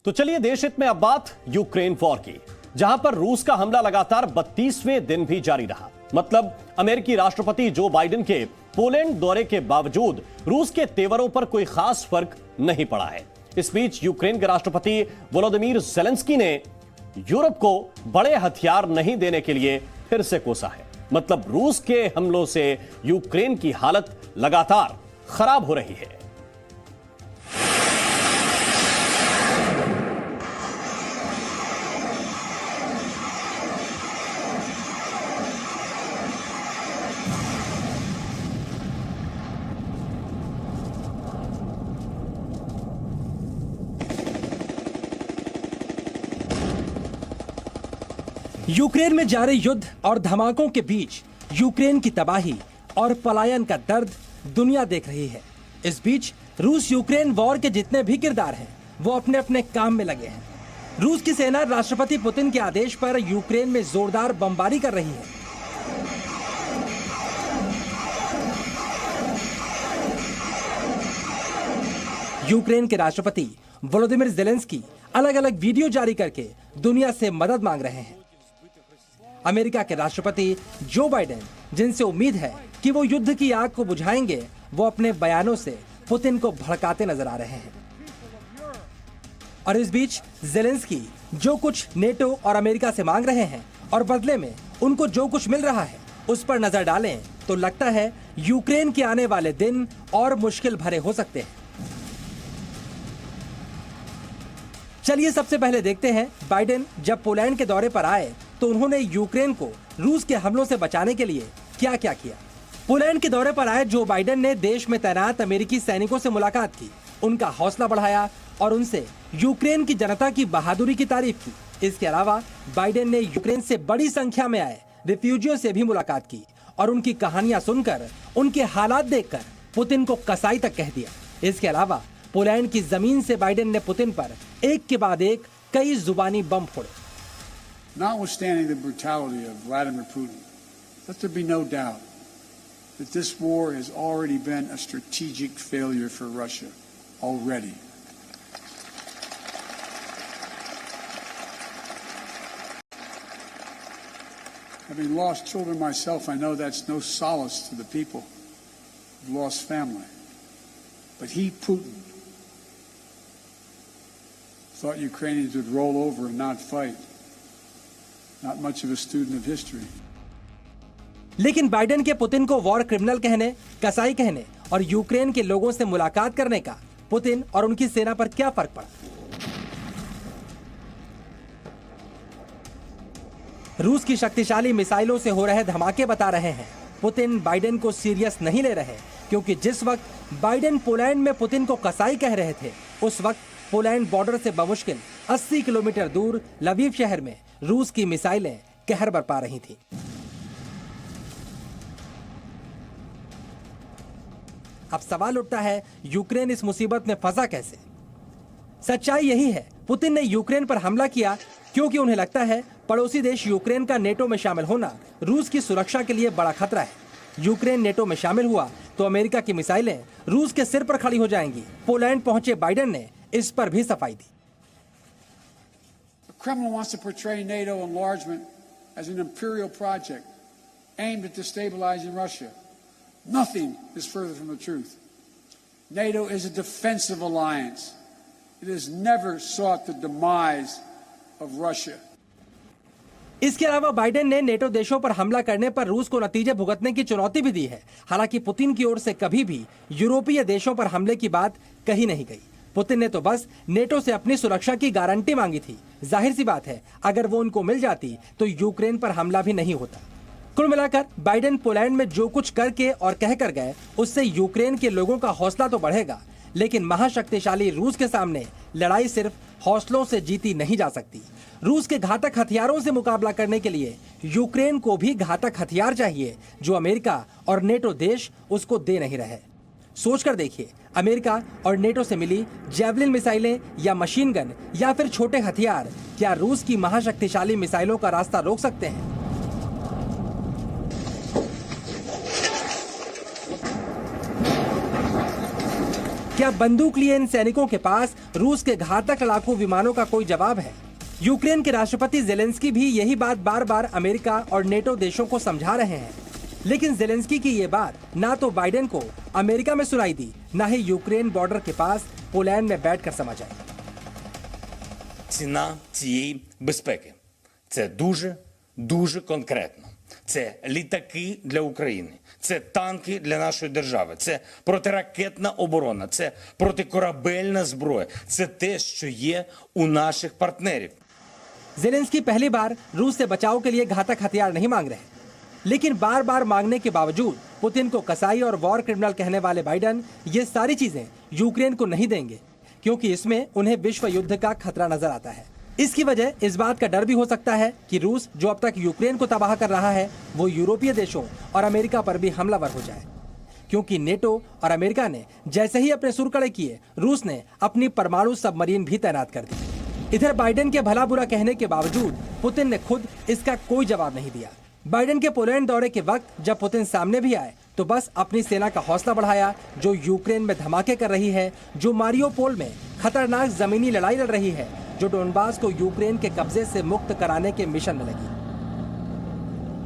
तो चलिए देश हित में अब बात यूक्रेन वॉर की, जहां पर रूस का हमला लगातार 32वें दिन भी जारी रहा। मतलब अमेरिकी राष्ट्रपति जो बाइडेन के पोलैंड दौरे के बावजूद रूस के तेवरों पर कोई खास फर्क नहीं पड़ा है। इस बीच यूक्रेन के राष्ट्रपति वोलोदिमीर ज़ेलेंस्की ने यूरोप को बड़े हथियार नहीं देने के लिए फिर से कोसा है। मतलब रूस के हमलों से यूक्रेन की हालत लगातार खराब हो रही है। यूक्रेन में जारी युद्ध और धमाकों के बीच यूक्रेन की तबाही और पलायन का दर्द दुनिया देख रही है। इस बीच रूस यूक्रेन वॉर के जितने भी किरदार हैं वो अपने अपने काम में लगे हैं। रूस की सेना राष्ट्रपति पुतिन के आदेश पर यूक्रेन में जोरदार बमबारी कर रही है। यूक्रेन के राष्ट्रपति वोलोदिमीर ज़ेलेंस्की अलग अलग वीडियो जारी करके दुनिया से मदद मांग रहे हैं। अमेरिका के राष्ट्रपति जो बाइडेन, जिनसे उम्मीद है कि वो युद्ध की आग को बुझाएंगे, वो अपने बयानों से पुतिन को भड़काते नजर आ रहे हैं। और इस बीच ज़ेलेंस्की जो कुछ नेटो और अमेरिका से मांग रहे हैं और बदले में उनको जो कुछ मिल रहा है उस पर नजर डालें तो लगता है यूक्रेन के आने वाले दिन और मुश्किल भरे हो सकते हैं। चलिए सबसे पहले देखते हैं बाइडेन जब पोलैंड के दौरे पर आए तो उन्होंने यूक्रेन को रूस के हमलों से बचाने के लिए क्या क्या किया। पोलैंड के दौरे पर आए जो बाइडेन ने देश में तैनात अमेरिकी सैनिकों से मुलाकात की, उनका हौसला बढ़ाया और उनसे यूक्रेन की जनता की बहादुरी की तारीफ की। इसके अलावा बाइडेन ने यूक्रेन से बड़ी संख्या में आए रिफ्यूजियों से भी मुलाकात की और उनकी कहानियां सुनकर, उनके हालात देखकर पुतिन को कसाई तक कह दिया। इसके अलावा पोलैंड की जमीन से बाइडेन ने पुतिन पर एक के बाद एक कई जुबानी बम फोड़े। Notwithstanding the brutality of Vladimir Putin, let there be no doubt that this war has already been a strategic failure for Russia already. Having lost children myself, I know that's no solace to the people who've lost family. But he, Putin, thought Ukrainians would roll over and not fight. Not much of a student of history. लेकिन Biden के Putin को war criminal कहने, कसाई कहने और Ukraine के लोगों से मुलाकात करने का पुतिन और उनकी सेना पर क्या फर्क पड़ा? रूस की शक्तिशाली मिसाइलों से हो रहे धमाके बता रहे हैं पुतिन बाइडेन को सीरियस नहीं ले रहे, क्योंकि जिस वक्त बाइडेन पोलैंड में पुतिन को कसाई कह रहे थे, उस वक्त पोलैंड बॉर्डर से बमुश्किल 80 किलोमीटर दूर लवीव शहर में रूस की मिसाइलें कहर बरपा रही थीं। अब सवाल उठता है, यूक्रेन इस मुसीबत में फंसा कैसे? सच्चाई यही है, पुतिन ने यूक्रेन पर हमला किया क्योंकि उन्हें लगता है पड़ोसी देश यूक्रेन का नेटो में शामिल होना रूस की सुरक्षा के लिए बड़ा खतरा है। यूक्रेन नेटो में शामिल हुआ तो अमेरिका की मिसाइलें रूस के सिर पर खड़ी हो जाएंगी। पोलैंड पहुंचे बाइडेन ने इस पर भी सफाई दी। The Kremlin wants to portray NATO enlargement as an imperial project aimed at destabilizing Russia. Nothing is further from the truth. NATO is a defensive alliance. It has never sought the demise of Russia. इसके अलावा Biden ने NATO देशों पर हमला करने पर रूस को नतीजे भुगतने की चुनौती भी दी है। हालांकि पुतिन की ओर से कभी भी यूरोपीय देशों पर हमले की बात कही नहीं गई। पुतिन ने तो बस नेटो से अपनी सुरक्षा की गारंटी मांगी थी। जाहिर सी बात है, अगर वो उनको मिल जाती तो यूक्रेन पर हमला भी नहीं होता। कुल मिलाकर बाइडेन पोलैंड में जो कुछ करके और कह कर गए, उससे यूक्रेन के लोगों का हौसला तो बढ़ेगा, लेकिन महाशक्तिशाली रूस के सामने लड़ाई सिर्फ हौसलों से जीती नहीं जा सकती। रूस के घातक हथियारों से मुकाबला करने के लिए यूक्रेन को भी घातक हथियार चाहिए, जो अमेरिका और नेटो देश उसको दे नहीं रहे। सोचकर देखिए, अमेरिका और नेटो से मिली जेवलिन मिसाइलें या मशीन गन या फिर छोटे हथियार क्या रूस की महाशक्तिशाली मिसाइलों का रास्ता रोक सकते हैं? क्या क्या बंदूक लिए इन सैनिकों के पास रूस के घातक लड़ाकू विमानों का कोई जवाब है? यूक्रेन के राष्ट्रपति जेलेंस्की भी यही बात बार बार अमेरिका और नेटो देशों को समझा रहे हैं, लेकिन जेलेंस्की की ये बात ना तो बाइडेन को अमेरिका में सुनाई दी, ना ही यूक्रेन बॉर्डर के पास पोलैंड में बैठकर समझ आई। Ціна цієї безпеки – це дуже конкретно. Це літаки для України, це танки для нашої держави, це протиракетна оборона, це протикорабельна зброя, це те, що є у наших партнерів. जेलेंस्की पहली बार रूस से बचाव के लिए घातक हथियार नहीं मांग रहे, लेकिन बार बार मांगने के बावजूद पुतिन को कसाई और वॉर क्रिमिनल कहने वाले बाइडेन ये सारी चीजें यूक्रेन को नहीं देंगे, क्योंकि इसमें उन्हें विश्व युद्ध का खतरा नजर आता है। इसकी वजह इस बात का डर भी हो सकता है कि रूस जो अब तक यूक्रेन को तबाह कर रहा है, वो यूरोपीय देशों और अमेरिका पर भी हमलावर हो जाए, क्योंकि नेटो और अमेरिका ने जैसे ही अपने सुर कड़े किए, रूस ने अपनी परमाणु सबमरीन भी तैनात कर दी। इधर बाइडेन के भला बुरा कहने के बावजूद पुतिन ने खुद इसका कोई जवाब नहीं दिया। बाइडेन के पोलैंड दौरे के वक्त जब पुतिन सामने भी आए तो बस अपनी सेना का हौसला बढ़ाया, जो यूक्रेन में धमाके कर रही है, जो मारियोपोल में खतरनाक जमीनी लड़ाई लड़ रही है, जो डोनबास को यूक्रेन के कब्जे से मुक्त कराने के मिशन में लगी।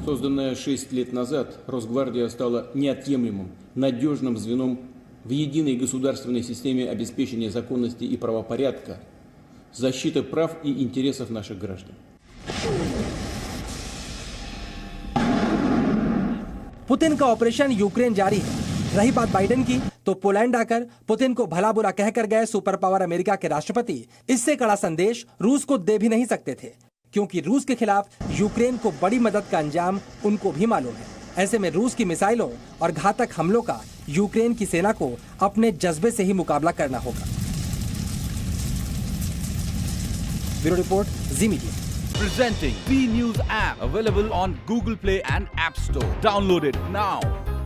Созданная 6 лет назад, Росгвардия стала неотъемлемым, надежным звеном в единой государственной системе обеспечения законности и правопорядка, защиты прав и интересов наших граждан. पुतिन का ऑपरेशन यूक्रेन जारी है। रही बात बाइडेन की, तो पोलैंड आकर पुतिन को भला बुरा कहकर गए सुपर पावर अमेरिका के राष्ट्रपति इससे कड़ा संदेश रूस को दे भी नहीं सकते थे, क्योंकि रूस के खिलाफ यूक्रेन को बड़ी मदद का अंजाम उनको भी मालूम है। ऐसे में रूस की मिसाइलों और घातक हमलों का यूक्रेन की सेना को अपने जज्बे से ही मुकाबला करना होगा। Bureau report, ji media. Presenting B News app, available on Google Play and App Store. Download it now.